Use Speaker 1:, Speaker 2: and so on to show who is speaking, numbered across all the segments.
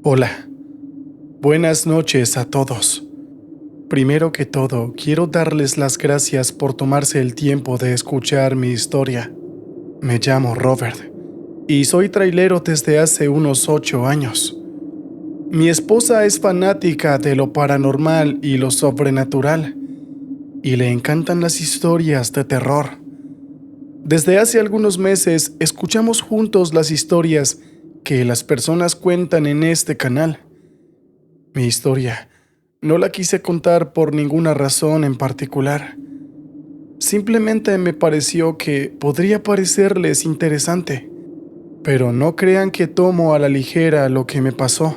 Speaker 1: Hola, buenas noches a todos. Primero que todo, quiero darles las gracias por tomarse el tiempo de escuchar mi historia. Me llamo Robert y soy trailero desde hace unos 8 años. Mi esposa es fanática de lo paranormal y lo sobrenatural, y le encantan las historias de terror. Desde hace algunos meses escuchamos juntos las historias que las personas cuentan en este canal. Mi historia no la quise contar por ninguna razón en particular. Simplemente me pareció que podría parecerles interesante. Pero no crean que tomo a la ligera lo que me pasó.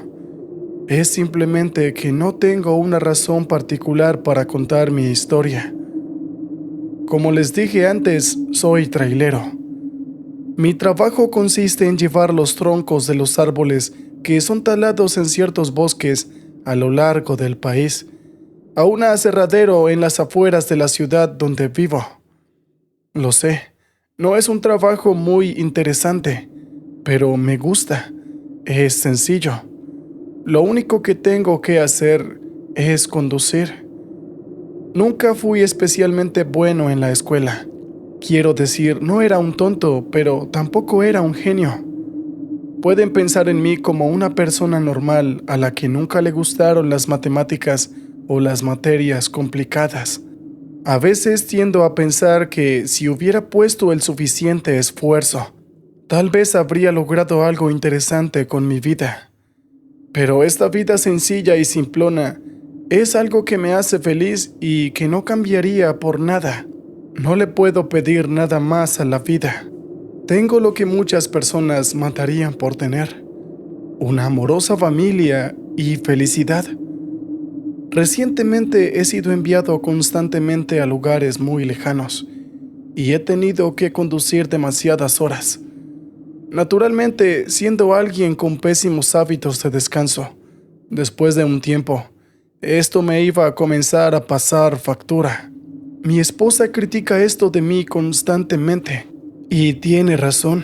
Speaker 1: Es simplemente que no tengo una razón particular para contar mi historia. Como les dije antes, soy trailero. Mi trabajo consiste en llevar los troncos de los árboles que son talados en ciertos bosques a lo largo del país, a un aserradero en las afueras de la ciudad donde vivo. Lo sé, no es un trabajo muy interesante, pero me gusta. Es sencillo. Lo único que tengo que hacer es conducir. Nunca fui especialmente bueno en la escuela. Quiero decir, no era un tonto, pero tampoco era un genio. Pueden pensar en mí como una persona normal a la que nunca le gustaron las matemáticas o las materias complicadas. A veces tiendo a pensar que si hubiera puesto el suficiente esfuerzo, tal vez habría logrado algo interesante con mi vida. Pero esta vida sencilla y simplona es algo que me hace feliz y que no cambiaría por nada. No le puedo pedir nada más a la vida. Tengo lo que muchas personas matarían por tener: una amorosa familia y felicidad. Recientemente he sido enviado constantemente a lugares muy lejanos y he tenido que conducir demasiadas horas. Naturalmente, siendo alguien con pésimos hábitos de descanso, después de un tiempo, esto me iba a comenzar a pasar factura. Mi esposa critica esto de mí constantemente, y tiene razón,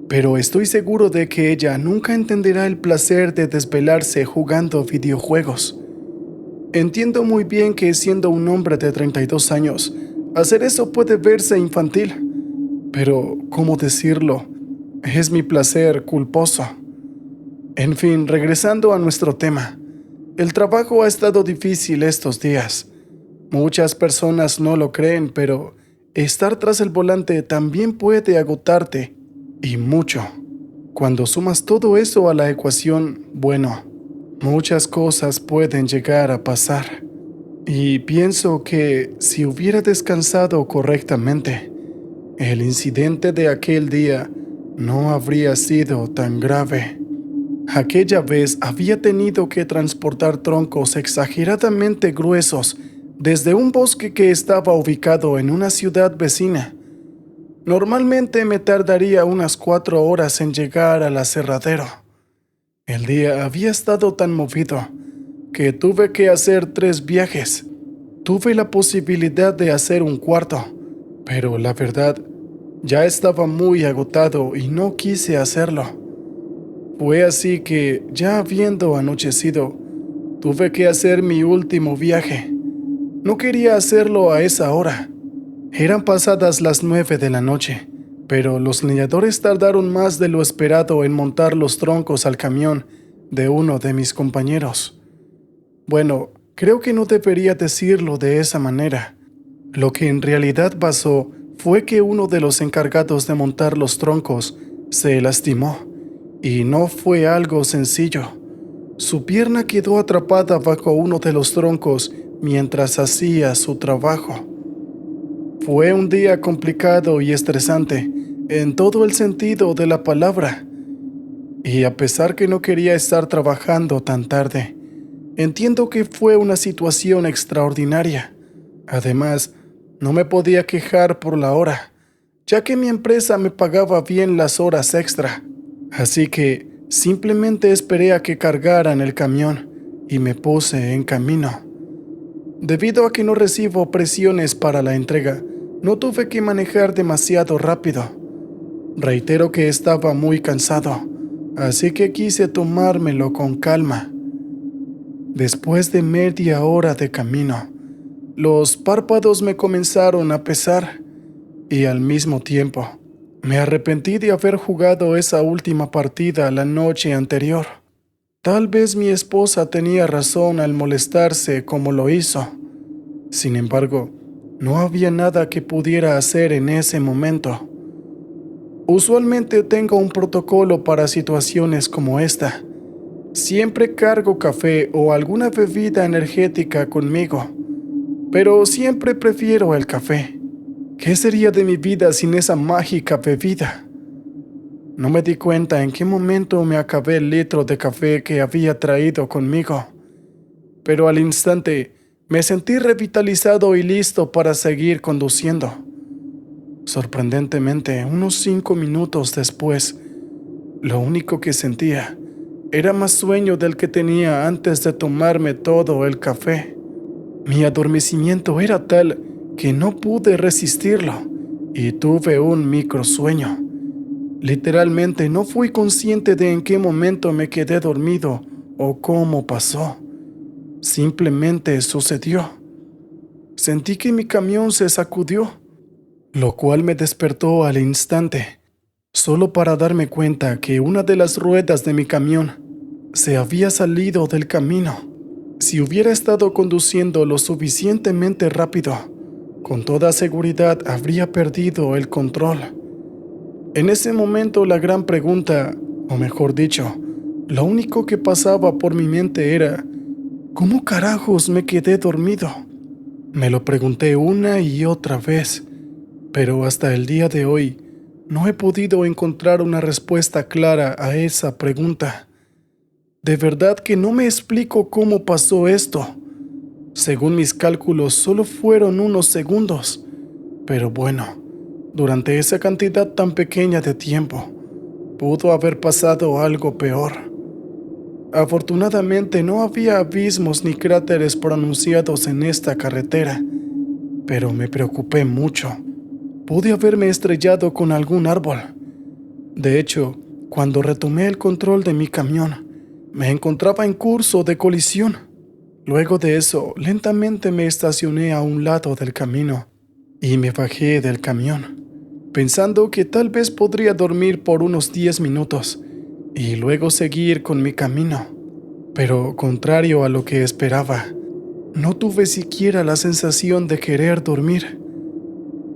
Speaker 1: pero estoy seguro de que ella nunca entenderá el placer de desvelarse jugando videojuegos. Entiendo muy bien que siendo un hombre de 32 años, hacer eso puede verse infantil, pero ¿cómo decirlo? Es mi placer culposo. En fin, regresando a nuestro tema, el trabajo ha estado difícil estos días. Muchas personas no lo creen, pero estar tras el volante también puede agotarte, y mucho. Cuando sumas todo eso a la ecuación, bueno, muchas cosas pueden llegar a pasar. Y pienso que si hubiera descansado correctamente, el incidente de aquel día no habría sido tan grave. Aquella vez había tenido que transportar troncos exageradamente gruesos desde un bosque que estaba ubicado en una ciudad vecina. Normalmente me tardaría unas 4 horas en llegar al aserradero. El día había estado tan movido que tuve que hacer 3 viajes. Tuve la posibilidad de hacer un cuarto, pero la verdad, ya estaba muy agotado y no quise hacerlo. Fue así que, ya habiendo anochecido, tuve que hacer mi último viaje. No quería hacerlo a esa hora. Eran pasadas las 9 de la noche, pero los leñadores tardaron más de lo esperado en montar los troncos al camión de uno de mis compañeros. Bueno, creo que no debería decirlo de esa manera. Lo que en realidad pasó fue que uno de los encargados de montar los troncos se lastimó, y no fue algo sencillo. Su pierna quedó atrapada bajo uno de los troncos mientras hacía su trabajo. Fue un día complicado y estresante, en todo el sentido de la palabra. Y a pesar que no quería estar trabajando tan tarde, entiendo que fue una situación extraordinaria. Además, no me podía quejar por la hora, ya que mi empresa me pagaba bien las horas extra. Así que simplemente esperé a que cargaran el camión y me puse en camino. Debido a que no recibo presiones para la entrega, no tuve que manejar demasiado rápido. Reitero que estaba muy cansado, así que quise tomármelo con calma. Después de media hora de camino, los párpados me comenzaron a pesar y al mismo tiempo me arrepentí de haber jugado esa última partida la noche anterior. Tal vez mi esposa tenía razón al molestarse como lo hizo. Sin embargo, no había nada que pudiera hacer en ese momento. Usualmente tengo un protocolo para situaciones como esta. Siempre cargo café o alguna bebida energética conmigo, pero siempre prefiero el café. ¿Qué sería de mi vida sin esa mágica bebida? No me di cuenta en qué momento me acabé el litro de café que había traído conmigo, pero al instante me sentí revitalizado y listo para seguir conduciendo. Sorprendentemente, unos 5 minutos después, lo único que sentía era más sueño del que tenía antes de tomarme todo el café. Mi adormecimiento era tal que no pude resistirlo y tuve un microsueño. Literalmente no fui consciente de en qué momento me quedé dormido o cómo pasó. Simplemente sucedió. Sentí que mi camión se sacudió, lo cual me despertó al instante, solo para darme cuenta que una de las ruedas de mi camión se había salido del camino. Si hubiera estado conduciendo lo suficientemente rápido, con toda seguridad habría perdido el control. En ese momento la gran pregunta, o mejor dicho, lo único que pasaba por mi mente era, ¿cómo carajos me quedé dormido? Me lo pregunté una y otra vez, pero hasta el día de hoy no he podido encontrar una respuesta clara a esa pregunta. De verdad que no me explico cómo pasó esto. Según mis cálculos, solo fueron unos segundos, pero bueno, durante esa cantidad tan pequeña de tiempo, pudo haber pasado algo peor. Afortunadamente no había abismos ni cráteres pronunciados en esta carretera, pero me preocupé mucho. Pude haberme estrellado con algún árbol. De hecho, cuando retomé el control de mi camión, me encontraba en curso de colisión. Luego de eso, lentamente me estacioné a un lado del camino y me bajé del camión, pensando que tal vez podría dormir por unos 10 minutos y luego seguir con mi camino. Pero contrario a lo que esperaba, no tuve siquiera la sensación de querer dormir.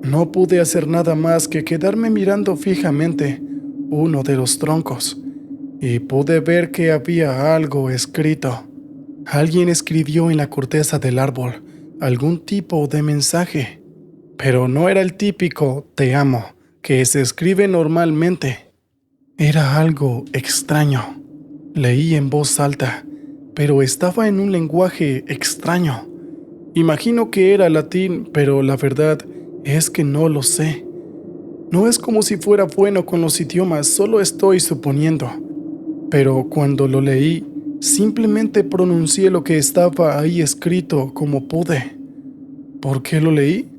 Speaker 1: No pude hacer nada más que quedarme mirando fijamente uno de los troncos y pude ver que había algo escrito. Alguien escribió en la corteza del árbol algún tipo de mensaje, pero no era el típico "te amo" que se escribe normalmente. Era algo extraño. Leí en voz alta, pero estaba en un lenguaje extraño. Imagino que era latín, pero la verdad es que no lo sé. No es como si fuera bueno con los idiomas, solo estoy suponiendo. Pero cuando lo leí, simplemente pronuncié lo que estaba ahí escrito como pude. ¿Por qué lo leí?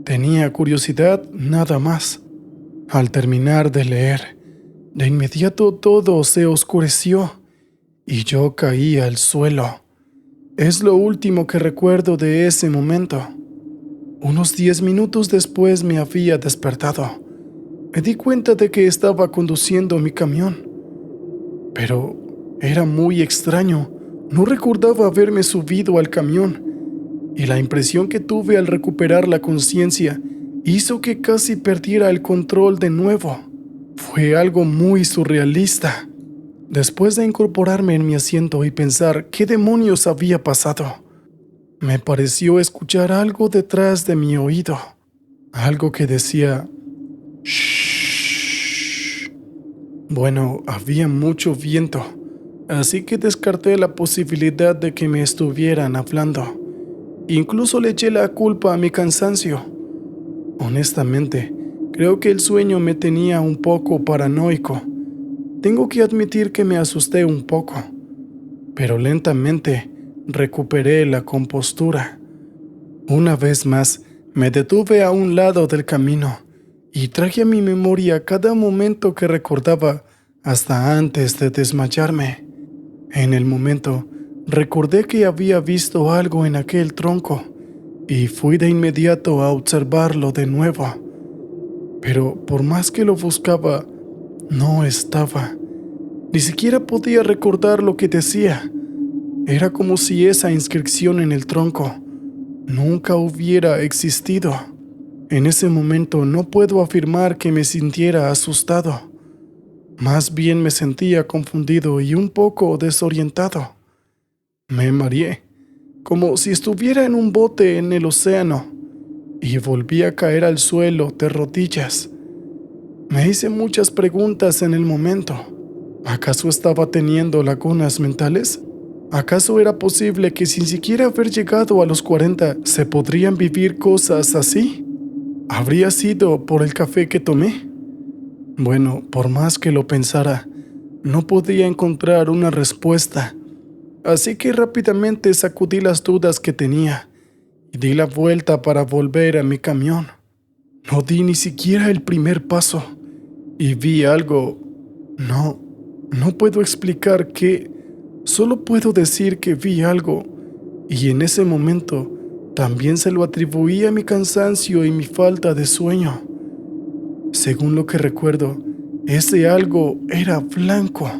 Speaker 1: Tenía curiosidad, nada más. Al terminar de leer, de inmediato todo se oscureció y yo caí al suelo. Es lo último que recuerdo de ese momento. Unos 10 minutos después me había despertado. Me di cuenta de que estaba conduciendo mi camión. Pero era muy extraño. No recordaba haberme subido al camión, y la impresión que tuve al recuperar la conciencia hizo que casi perdiera el control de nuevo. Fue algo muy surrealista. Después de incorporarme en mi asiento y pensar qué demonios había pasado, me pareció escuchar algo detrás de mi oído. Algo que decía "shh". Bueno, había mucho viento, así que descarté la posibilidad de que me estuvieran hablando. Incluso le eché la culpa a mi cansancio. Honestamente, creo que el sueño me tenía un poco paranoico. Tengo que admitir que me asusté un poco, pero lentamente recuperé la compostura. Una vez más, me detuve a un lado del camino y traje a mi memoria cada momento que recordaba hasta antes de desmayarme. En el momento, recordé que había visto algo en aquel tronco y fui de inmediato a observarlo de nuevo. Pero por más que lo buscaba, no estaba. Ni siquiera podía recordar lo que decía. Era como si esa inscripción en el tronco nunca hubiera existido. En ese momento no puedo afirmar que me sintiera asustado. Más bien me sentía confundido y un poco desorientado. Me mareé, como si estuviera en un bote en el océano, y volví a caer al suelo de rodillas. Me hice muchas preguntas en el momento. ¿Acaso estaba teniendo lagunas mentales? ¿Acaso era posible que sin siquiera haber llegado a los 40 se podrían vivir cosas así? ¿Habría sido por el café que tomé? Bueno, por más que lo pensara, no podía encontrar una respuesta. Así que rápidamente sacudí las dudas que tenía y di la vuelta para volver a mi camión. No di ni siquiera el primer paso y vi algo. No puedo explicar qué. Solo puedo decir que vi algo, y en ese momento también se lo atribuí a mi cansancio y mi falta de sueño. Según lo que recuerdo, ese algo era blanco.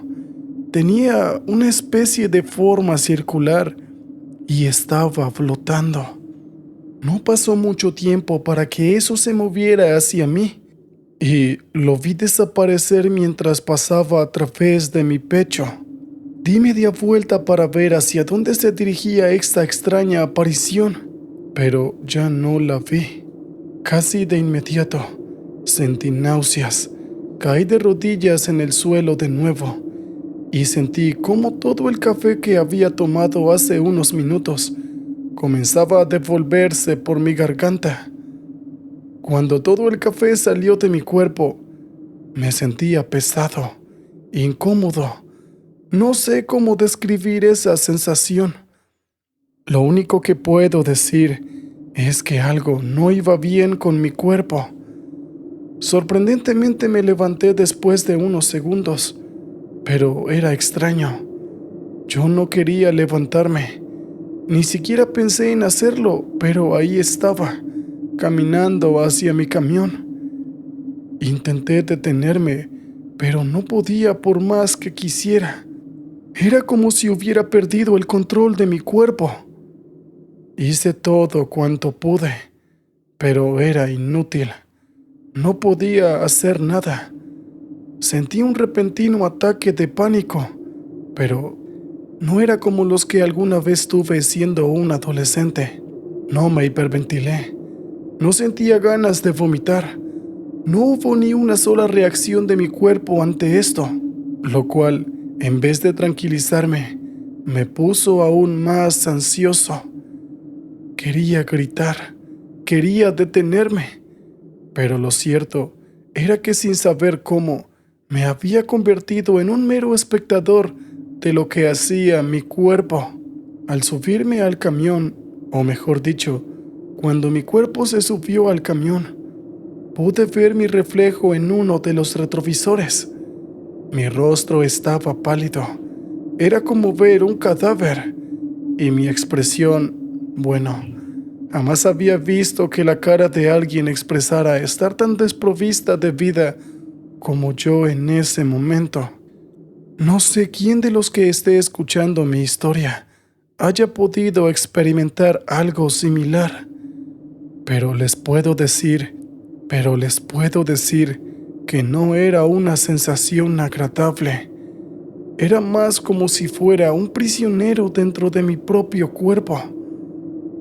Speaker 1: Tenía una especie de forma circular y estaba flotando. No pasó mucho tiempo para que eso se moviera hacia mí, y lo vi desaparecer mientras pasaba a través de mi pecho. Di media vuelta para ver hacia dónde se dirigía esta extraña aparición, pero ya no la vi. Casi de inmediato, sentí náuseas, caí de rodillas en el suelo de nuevo y sentí cómo todo el café que había tomado hace unos minutos comenzaba a devolverse por mi garganta. Cuando todo el café salió de mi cuerpo, me sentía pesado, incómodo. No sé cómo describir esa sensación. Lo único que puedo decir es que algo no iba bien con mi cuerpo. Sorprendentemente me levanté después de unos segundos, pero era extraño. Yo no quería levantarme. Ni siquiera pensé en hacerlo, pero ahí estaba, caminando hacia mi camión. Intenté detenerme, pero no podía por más que quisiera. Era como si hubiera perdido el control de mi cuerpo. Hice todo cuanto pude, pero era inútil. No podía hacer nada. Sentí un repentino ataque de pánico, pero no era como los que alguna vez tuve siendo un adolescente. No me hiperventilé. No sentía ganas de vomitar. No hubo ni una sola reacción de mi cuerpo ante esto, lo cual, en vez de tranquilizarme, me puso aún más ansioso. Quería gritar, quería detenerme, pero lo cierto era que sin saber cómo, me había convertido en un mero espectador de lo que hacía mi cuerpo. Al subirme al camión, o mejor dicho, cuando mi cuerpo se subió al camión, pude ver mi reflejo en uno de los retrovisores. Mi rostro estaba pálido. Era como ver un cadáver. Y mi expresión, bueno, jamás había visto que la cara de alguien expresara estar tan desprovista de vida como yo en ese momento. No sé quién de los que esté escuchando mi historia haya podido experimentar algo similar, pero les puedo decir que no era una sensación agradable. Era más como si fuera un prisionero dentro de mi propio cuerpo.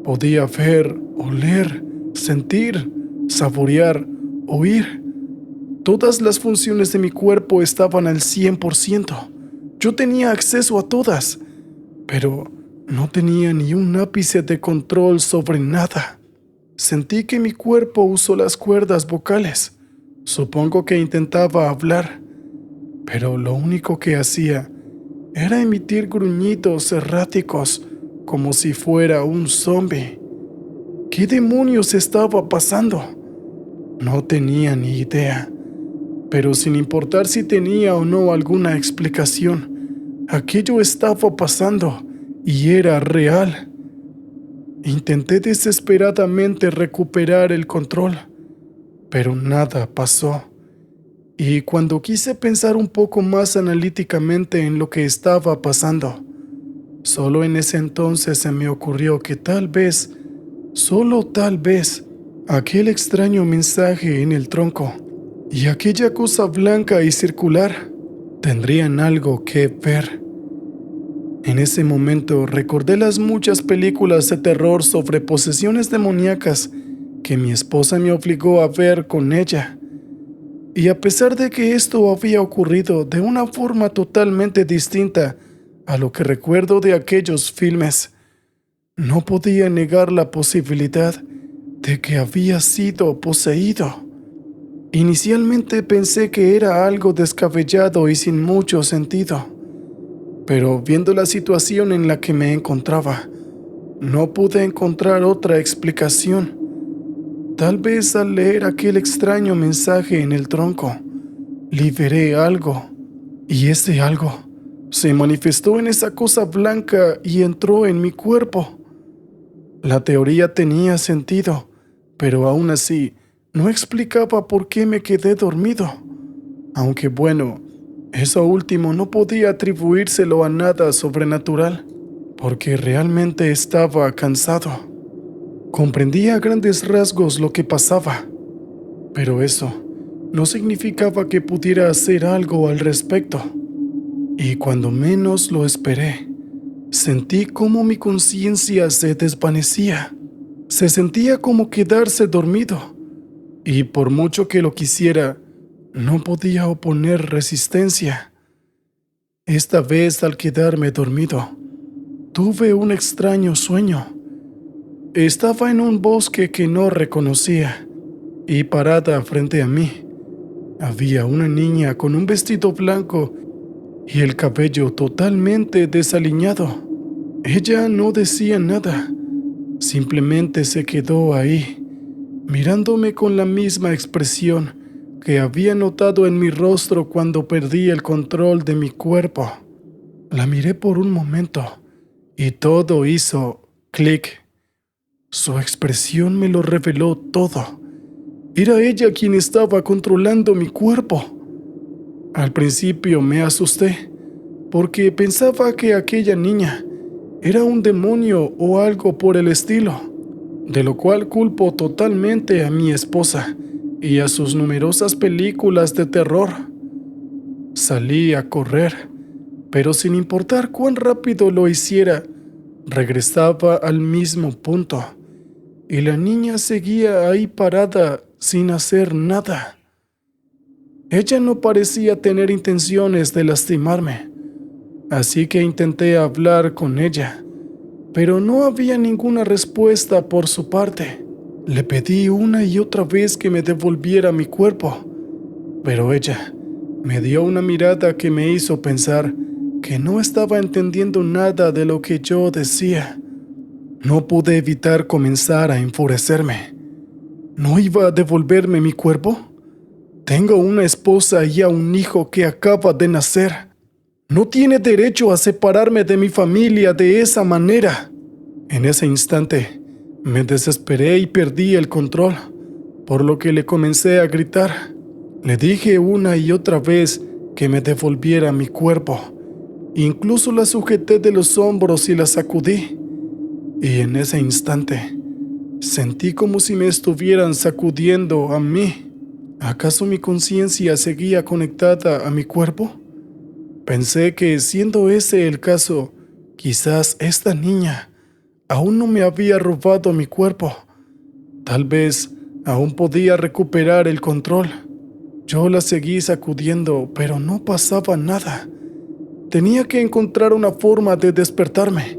Speaker 1: Podía ver, oler, sentir, saborear, oír. Todas las funciones de mi cuerpo estaban al 100%. Yo tenía acceso a todas, pero no tenía ni un ápice de control sobre nada. Sentí que mi cuerpo usó las cuerdas vocales. Supongo que intentaba hablar, pero lo único que hacía era emitir gruñidos erráticos como si fuera un zombie. ¿Qué demonios estaba pasando? No tenía ni idea. Pero sin importar si tenía o no alguna explicación, aquello estaba pasando y era real. Intenté desesperadamente recuperar el control, pero nada pasó. Y cuando quise pensar un poco más analíticamente en lo que estaba pasando, solo en ese entonces se me ocurrió que tal vez, solo tal vez, aquel extraño mensaje en el tronco y aquella cosa blanca y circular tendrían algo que ver. En ese momento recordé las muchas películas de terror sobre posesiones demoníacas que mi esposa me obligó a ver con ella. Y a pesar de que esto había ocurrido de una forma totalmente distinta a lo que recuerdo de aquellos filmes, no podía negar la posibilidad de que había sido poseído. Inicialmente pensé que era algo descabellado y sin mucho sentido, pero viendo la situación en la que me encontraba, no pude encontrar otra explicación. Tal vez al leer aquel extraño mensaje en el tronco, liberé algo, y ese algo se manifestó en esa cosa blanca y entró en mi cuerpo. La teoría tenía sentido, pero aún así no explicaba por qué me quedé dormido. Aunque bueno, eso último no podía atribuírselo a nada sobrenatural, porque realmente estaba cansado. Comprendía a grandes rasgos lo que pasaba, pero eso no significaba que pudiera hacer algo al respecto. Y cuando menos lo esperé, sentí cómo mi conciencia se desvanecía. Se sentía como quedarse dormido, y por mucho que lo quisiera, no podía oponer resistencia. Esta vez, al quedarme dormido, tuve un extraño sueño. Estaba en un bosque que no reconocía, y parada frente a mí había una niña con un vestido blanco y el cabello totalmente desaliñado. Ella no decía nada, simplemente se quedó ahí, mirándome con la misma expresión que había notado en mi rostro cuando perdí el control de mi cuerpo. La miré por un momento y todo hizo clic. Su expresión me lo reveló todo. Era ella quien estaba controlando mi cuerpo. Al principio me asusté, porque pensaba que aquella niña era un demonio o algo por el estilo, de lo cual culpo totalmente a mi esposa y a sus numerosas películas de terror. Salí a correr, pero sin importar cuán rápido lo hiciera, regresaba al mismo punto, y la niña seguía ahí parada sin hacer nada. Ella no parecía tener intenciones de lastimarme, así que intenté hablar con ella, pero no había ninguna respuesta por su parte. Le pedí una y otra vez que me devolviera mi cuerpo, pero ella me dio una mirada que me hizo pensar que no estaba entendiendo nada de lo que yo decía. No pude evitar comenzar a enfurecerme. ¿No iba a devolverme mi cuerpo? Tengo una esposa y a un hijo que acaba de nacer. No tiene derecho a separarme de mi familia de esa manera. En ese instante, me desesperé y perdí el control, por lo que le comencé a gritar. Le dije una y otra vez que me devolviera mi cuerpo. Incluso la sujeté de los hombros y la sacudí. Y en ese instante, sentí como si me estuvieran sacudiendo a mí. ¿Acaso mi conciencia seguía conectada a mi cuerpo? Pensé que, siendo ese el caso, quizás esta niña aún no me había robado mi cuerpo. Tal vez aún podía recuperar el control. Yo la seguí sacudiendo, pero no pasaba nada. Tenía que encontrar una forma de despertarme,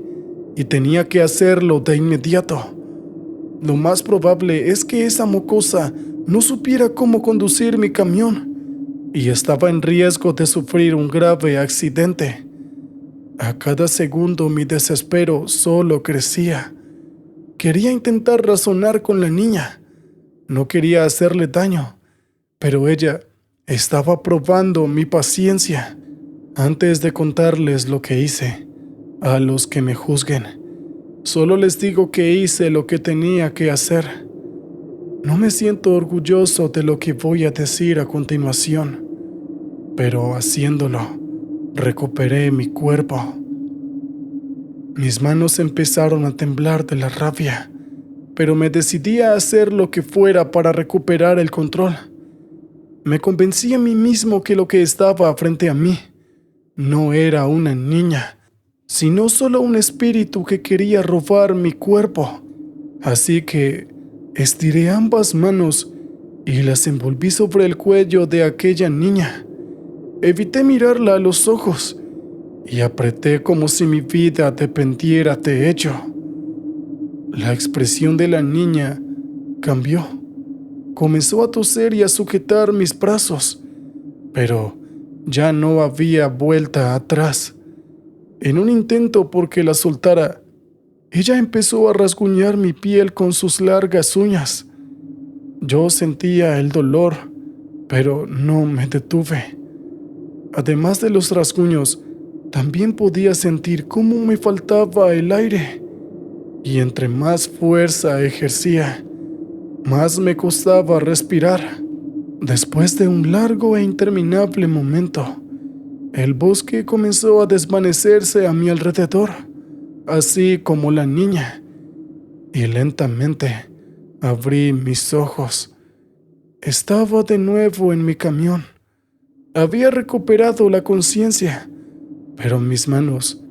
Speaker 1: y tenía que hacerlo de inmediato. Lo más probable es que esa mocosa no supiera cómo conducir mi camión, y estaba en riesgo de sufrir un grave accidente. A cada segundo mi desespero solo crecía. Quería intentar razonar con la niña. No quería hacerle daño, pero ella Estaba probando mi paciencia antes de contarles lo que hice. A los que me juzguen, solo les digo que hice lo que tenía que hacer. No me siento orgulloso de lo que voy a decir a continuación, pero haciéndolo, recuperé mi cuerpo. Mis manos empezaron a temblar de la rabia, pero me decidí a hacer lo que fuera para recuperar el control. Me convencí a mí mismo que lo que estaba frente a mí no era una niña, sino solo un espíritu que quería robar mi cuerpo. Así que estiré ambas manos y las envolví sobre el cuello de aquella niña. Evité mirarla a los ojos y apreté como si mi vida dependiera de ello. La expresión de la niña cambió. Comenzó a toser y a sujetar mis brazos, pero ya no había vuelta atrás. En un intento por que la soltara, ella empezó a rasguñar mi piel con sus largas uñas. Yo sentía el dolor, pero no me detuve. Además de los rasguños, también podía sentir cómo me faltaba el aire. Y entre más fuerza ejercía, más me costaba respirar. Después de un largo e interminable momento, el bosque comenzó a desvanecerse a mi alrededor, así como la niña, y lentamente abrí mis ojos. Estaba de nuevo en mi camión. Había recuperado la conciencia, pero mis manos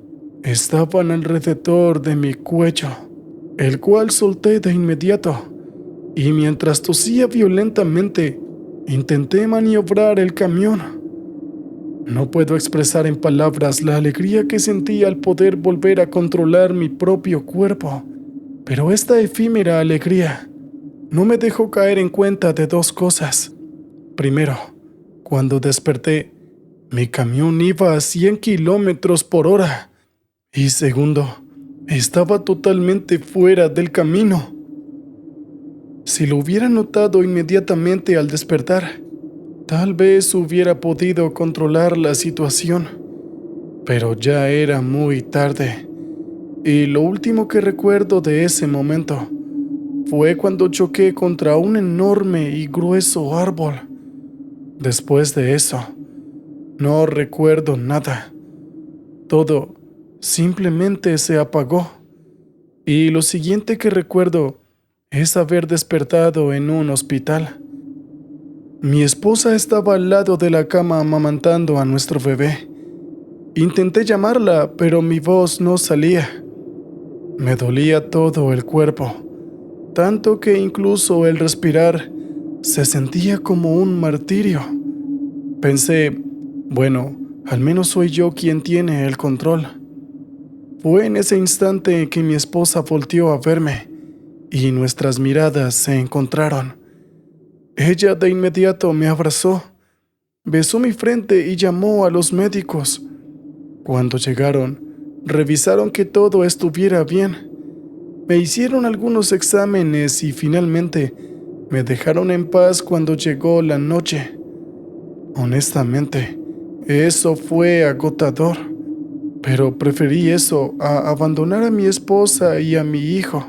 Speaker 1: estaban alrededor de mi cuello, el cual solté de inmediato, y mientras tosía violentamente, intenté maniobrar el camión. No puedo expresar en palabras la alegría que sentí al poder volver a controlar mi propio cuerpo, pero esta efímera alegría no me dejó caer en cuenta de dos cosas. Primero, cuando desperté, mi camión iba a 100 kilómetros por hora. Y segundo, estaba totalmente fuera del camino. Si lo hubiera notado inmediatamente al despertar, tal vez hubiera podido controlar la situación, pero ya era muy tarde, y lo último que recuerdo de ese momento fue cuando choqué contra un enorme y grueso árbol. Después de eso, no recuerdo nada. Todo simplemente se apagó, y lo siguiente que recuerdo es haber despertado en un hospital. Mi esposa estaba al lado de la cama amamantando a nuestro bebé. Intenté llamarla, pero mi voz no salía. Me dolía todo el cuerpo, tanto que incluso el respirar se sentía como un martirio. Pensé, bueno, al menos soy yo quien tiene el control. Fue en ese instante que mi esposa volteó a verme y nuestras miradas se encontraron. Ella de inmediato me abrazó, besó mi frente y llamó a los médicos. Cuando llegaron, revisaron que todo estuviera bien. Me hicieron algunos exámenes y finalmente me dejaron en paz cuando llegó la noche. Honestamente, eso fue agotador, pero preferí eso a abandonar a mi esposa y a mi hijo.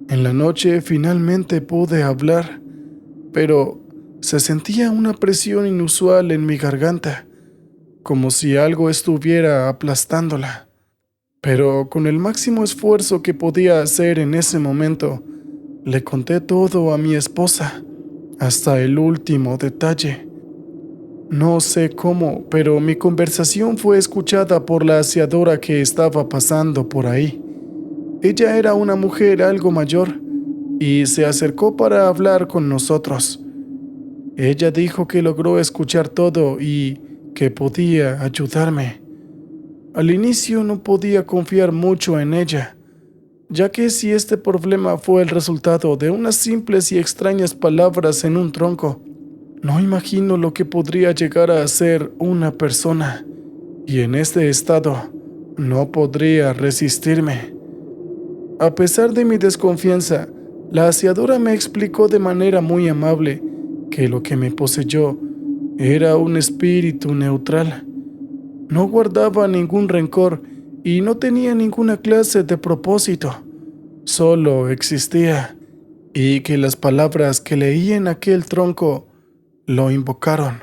Speaker 1: En la noche finalmente pude hablar, pero se sentía una presión inusual en mi garganta, como si algo estuviera aplastándola. Pero con el máximo esfuerzo que podía hacer en ese momento, le conté todo a mi esposa, hasta el último detalle. No sé cómo, pero mi conversación fue escuchada por la aseadora que estaba pasando por ahí. Ella era una mujer algo mayor y se acercó para hablar con nosotros. Ella dijo que logró escuchar todo y que podía ayudarme. Al inicio no podía confiar mucho en ella, ya que si este problema fue el resultado de unas simples y extrañas palabras en un tronco, no imagino lo que podría llegar a ser una persona, y en este estado no podría resistirme. A pesar de mi desconfianza, la aseadora me explicó de manera muy amable que lo que me poseyó Era un espíritu neutral. No guardaba ningún rencor y no tenía ninguna clase de propósito. Solo existía, y que las palabras que leí en aquel tronco lo invocaron.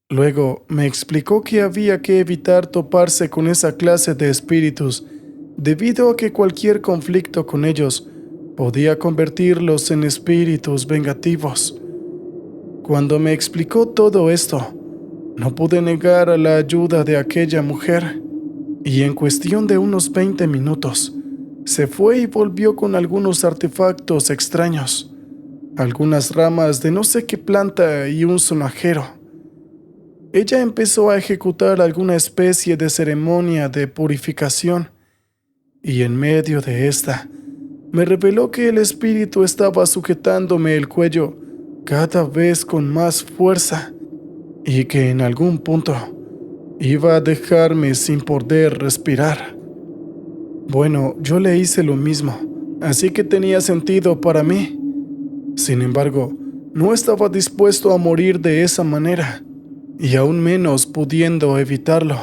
Speaker 1: Luego me explicó que había que evitar toparse con esa clase de espíritus, debido a que cualquier conflicto con ellos podía convertirlos en espíritus vengativos. Cuando me explicó todo esto, no pude negar a la ayuda de aquella mujer, y en cuestión de unos 20 minutos, se fue y volvió con algunos artefactos extraños, algunas ramas de no sé qué planta y un sonajero. Ella empezó a ejecutar alguna especie de ceremonia de purificación, y en medio de esta, me reveló que el espíritu estaba sujetándome el cuello cada vez con más fuerza, y que en algún punto iba a dejarme sin poder respirar. Bueno, yo le hice lo mismo, así que tenía sentido para mí. Sin embargo, no estaba dispuesto a morir de esa manera, y aún menos pudiendo evitarlo.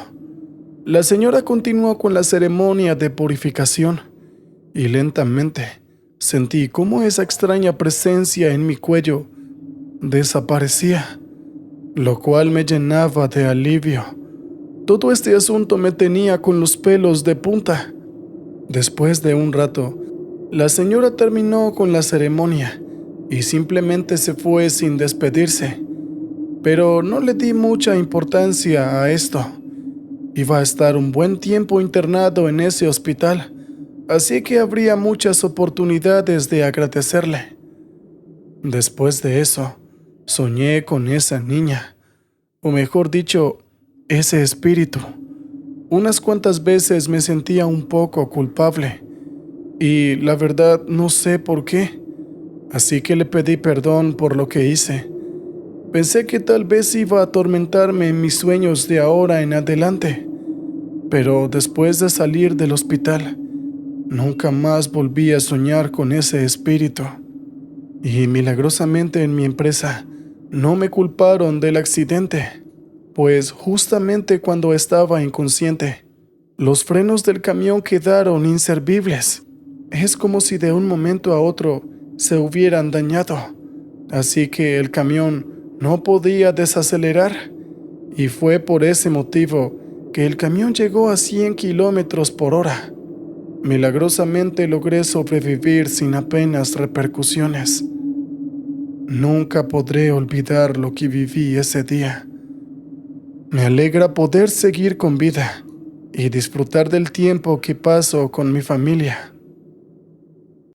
Speaker 1: La señora continuó con la ceremonia de purificación, y lentamente sentí cómo esa extraña presencia en mi cuello desaparecía, lo cual me llenaba de alivio. Todo este asunto me tenía con los pelos de punta. Después de un rato, la señora terminó con la ceremonia y simplemente se fue sin despedirse. Pero no le di mucha importancia a esto. Iba a estar un buen tiempo internado en ese hospital, así que habría muchas oportunidades de agradecerle. Después de eso, soñé con esa niña, o mejor dicho, ese espíritu. Unas cuantas veces me sentía un poco culpable, y la verdad no sé por qué, así que le pedí perdón por lo que hice. Pensé que tal vez iba a atormentarme en mis sueños de ahora en adelante, pero después de salir del hospital, nunca más volví a soñar con ese espíritu. Y milagrosamente en mi empresa no me culparon del accidente, pues justamente cuando estaba inconsciente, los frenos del camión quedaron inservibles. Es como si de un momento a otro se hubieran dañado, así que el camión no podía desacelerar, y fue por ese motivo que el camión llegó a 100 kilómetros por hora. Milagrosamente logré sobrevivir sin apenas repercusiones. Nunca podré olvidar lo que viví ese día. Me alegra poder seguir con vida y disfrutar del tiempo que paso con mi familia.